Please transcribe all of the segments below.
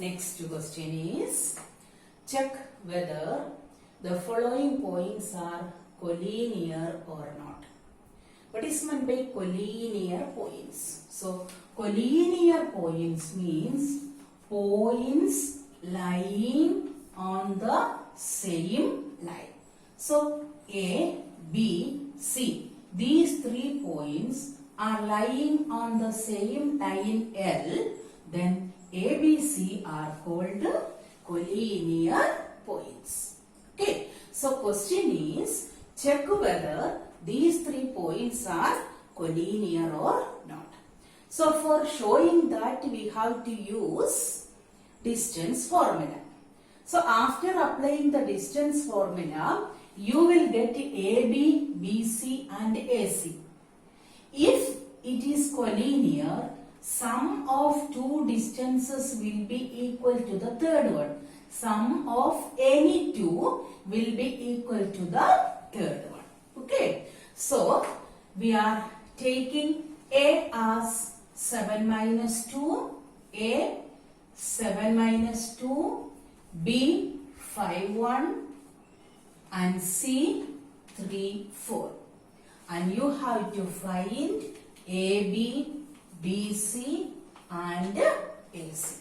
Next question is, check whether the following points are collinear or not. What is meant by collinear points? So, collinear points means points lying on the same line. So, A, B, C. These three points are lying on the same line L. Then A, B, C are called collinear points. Okay. So, question is, check whether these three points are collinear or not. So, for showing that we have to use distance formula. So, after applying the distance formula, you will get AB, BC and AC. If it is collinear, sum of two distances will be equal to the third one. Sum of any two will be equal to the third one. Okay. So, we are taking A as 7 minus 2, A 7 minus 2, B 5, 1 and C 3, 4. And you have to find AB, BC and AC.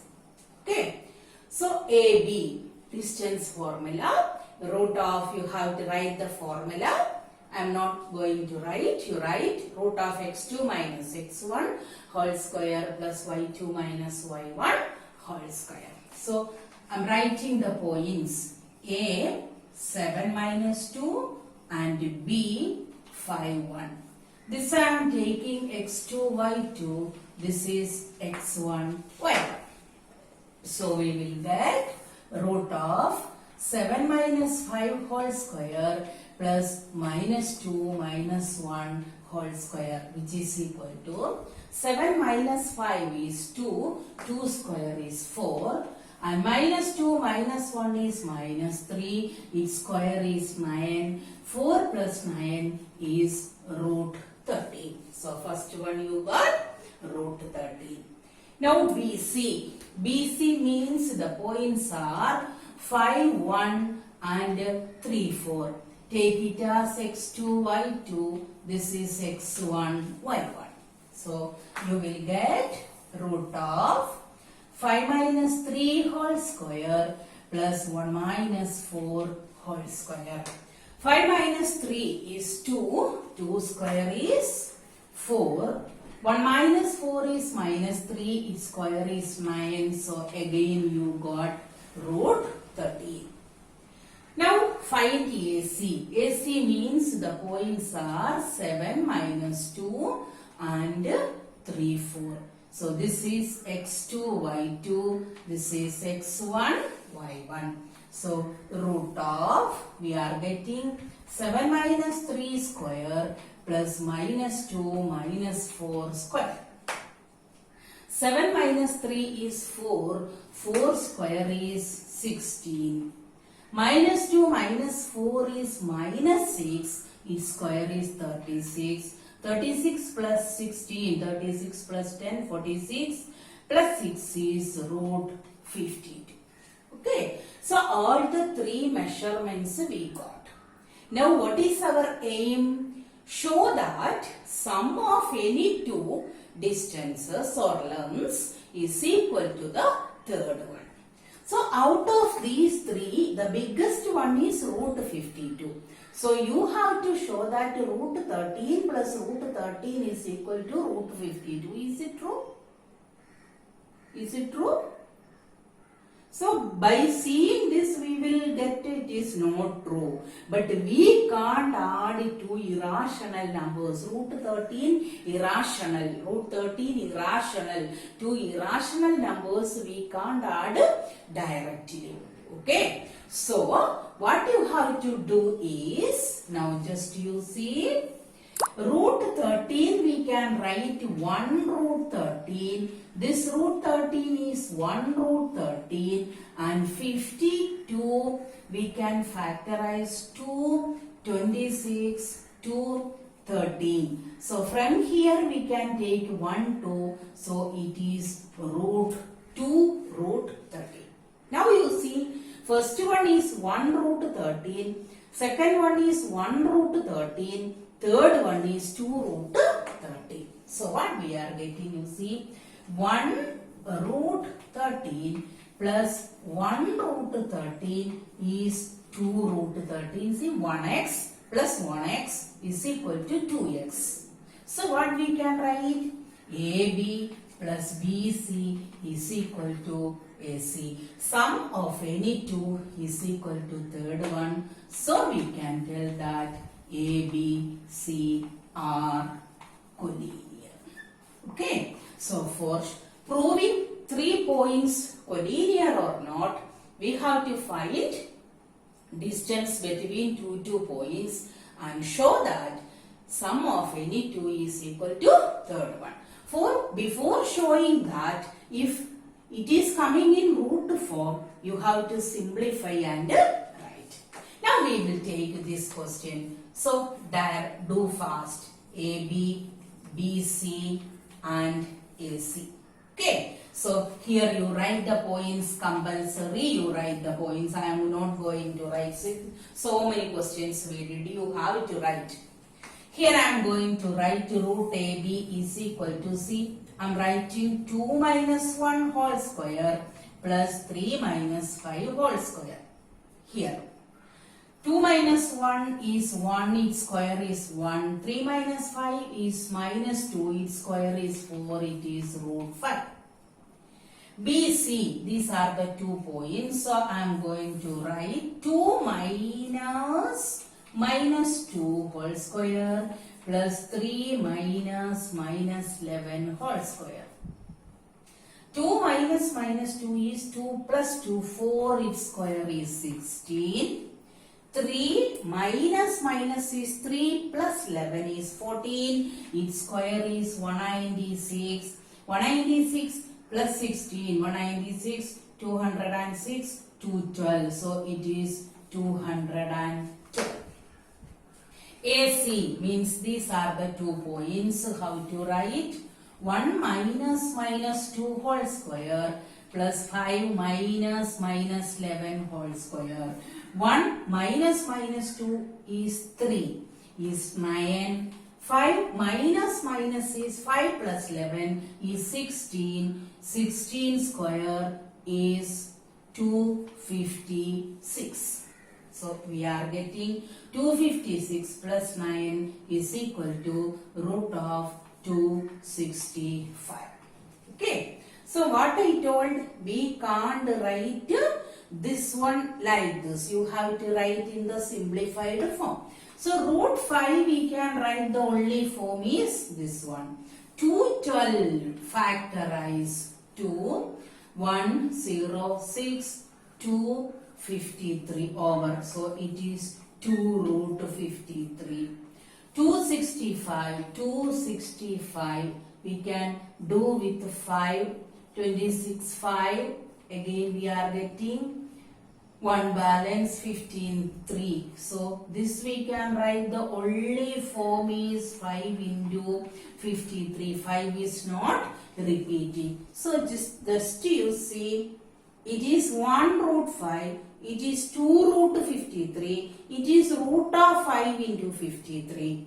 Okay. So, AB, distance formula, root of, you have to write the formula. I am not going to write, you write root of x2 minus x1 whole square plus y2 minus y1 whole square. So, I am writing the points A 7 minus 2 and B 5, 1. This I am taking x2, y2, this is x1, y1. So, we will get root of 7 minus 5 whole square plus minus 2 minus 1 whole square, which is equal to 7 minus 5 is 2, 2 square is 4 and minus 2 minus 1 is minus 3, its square is 9, 4 plus 9 is root 13. So, first one you got root 13. Now, BC. BC means the points are 5, 1 and 3, 4. Take it as x2, y2. This is x1, y1. So, you will get root of 5 minus 3 whole square plus 1 minus 4 whole square. 5 minus 3 is 2. 2 square is 4. 1 minus 4 is minus 3. Its square is 9. So, again you got root 13. Now, find AC. AC means the points are 7 minus 2 and 3, 4. So, this is x2, y2. This is x1, y1. So, root of, we are getting 7 minus 3 square plus minus 2 minus 4 square. 7 minus 3 is 4. 4 square is 16. Minus 2 minus 4 is minus 6. Its square is 36. 36 plus 16. 36 plus 10, 46. Plus 6 is root 52. Okay. So, all the three measurements we got. Now, what is our aim? Show that sum of any two distances or lengths is equal to the third one. So, out of these three, the biggest one is root 52. So, you have to show that root 13 plus root 13 is equal to root 52. Is it true? Is it true? So, by seeing this, we will get it is not true. But we can't add two irrational numbers. Root 13 irrational. Root 13 irrational. Two irrational numbers we can't add directly. Okay. So, what you have to do is, now just you see, root 13 we can write 1 root 13. This root 13 is 1 root 13 and 52 we can factorize to 26 to 13. So from here we can take 1 2. So it is root 2 root 13. Now you see, first one is 1 root 13, second one is 1 root 13, third one is 2 root 13. So what we are getting, you see, 1 root 13 plus 1 root 13 is 2 root 13. See, 1x plus 1x is equal to 2x. So what we can write? AB plus BC is equal to AC. Sum of any two is equal to third one. So we can tell that ABC are collinear. Okay. So for proving 3 points collinear or not, we have to find distance between two points and show that sum of any two is equal to third one. Before showing that, if it is coming in root form, you have to simplify and write. Now we will take this question. So there, do fast. AB, BC and AC. Okay. So here you write the points compulsory. You write the points. I am not going to write so many questions we did. You have to write. Here I am going to write root AB is equal to C. I am writing 2 minus 1 whole square plus 3 minus 5 whole square. Here 2 minus 1 is 1, its square is 1. 3 minus 5 is minus 2, its square is 4, it is root 5. BC, these are the 2 points. So I am going to write 2 minus 2 whole square plus 3 minus 11 whole square. 2 minus 2 is 2 plus 2, 4, its square is 16. 3 minus is 3 plus 11 is 14, its square is 196. 196 plus 16, 196, 206, 212. So it is 212. AC means these are the 2 points. How to write? 1 minus 2 whole square plus 5 minus 11 whole square. 1 minus 2 is 3, is 9. 5 minus is 5 plus 11 is 16. 16 square is 256. So we are getting 256 plus 9 is equal to root of 265. Okay. So what I told, we can't write this one like this. You have to write in the simplified form. So root 5 we can write, the only form is this one. 212 factorize to 106 253 over. So it is 2 root 53. 265 we can do with 5. 26 5. Again we are getting 1 balance 15 3. So this we can write, the only form is 5 into 53. 5 is not repeating. So just you see, it is 1 root 5. It is 2 root 53. It is root of 5 into 53.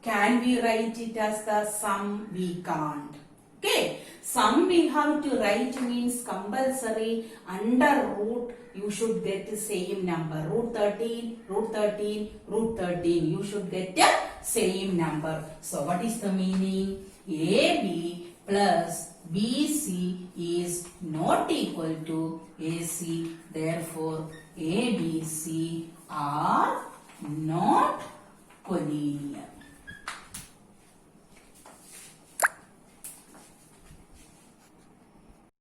Can we write it as the sum? We can't. Okay. Sum we have to write means compulsory. Under root you should get the same number. Root 13, root 13, root 13. You should get the same number. So what is the meaning? AB plus BC is not equal to AC. Therefore, ABC are not collinear.